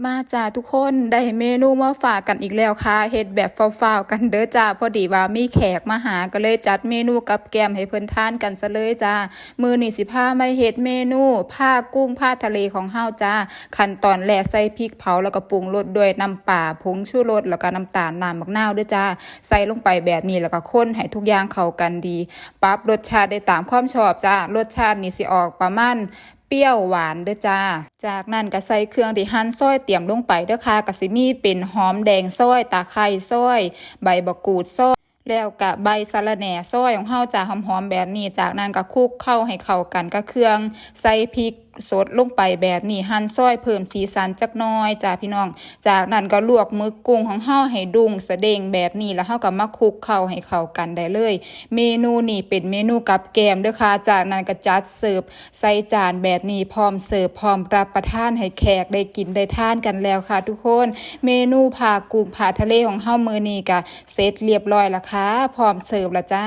มาจ้าทุกคนได้เมนูมาฝากกันอีกแล้วค่ะเฮ็ดแบบฟ้าวๆกันเด้อจ้าพอดีว่ามีแขกมาหาก็เลยจัดเมนูกับแกมให้เพิ่นทานกันซะเลยจ้ามื้อนี้สิพามาเฮ็ดเมนูผ้ากุ้งผ้าทะเลของเฮาจ้าขั้นตอนแรกใส่พริกเผาแล้วก็ปรุงรสด้วยน้ำปลาผงชูรสแล้วก็น้ำตาลน้ำมะนาวเด้อจ้าใส่ลงไปแบบนี้แล้วก็คนให้ทุกอย่างเข้ากันดีปรับรสชาติได้ตามความชอบจ้ารสชาตินี่สิออกประมาณเปรี้ยวหวานเด้อจ้าจากนั้นก็ใส่เครื่องที่หั่นซอยเตรียมลงไปเด้อค่ะก็สิมีเป็นหอมแดงซอยตะไคร้ซอยใบมะกรูดซอยแล้วก็ใบสะระแหน่ซอยของเฮาจ้าหอมๆแบบนี้จากนั้นก็คลุกเข้าให้เข้ากันกับเครื่องใส่พริกสดลงไปแบบนี้หั่นซอยเพิ่มสีสันจักหน่อยจ้าพี่น้องจากนั้นก็ลวกหมึกกุ้งของเฮาให้ดุ้งสะเด้งแบบนี้แล้วเฮาก็มาคลุกเข้าให้เข้ากันได้เลยเมนูนี้เป็นเมนูกับแกมเด้อค่ะจากนั้นก็จัดเสิร์ฟใส่จานแบบนี้พร้อมเสิร์ฟพร้อมรับประทานให้แขกได้กินได้ทานกันแล้วค่ะทุกคนเมนูผ่ากุ้งผ่าทะเลของเฮามื้อนี้ก็เสร็จเรียบร้อยแล้วค่ะพร้อมเสิร์ฟแล้วจ้า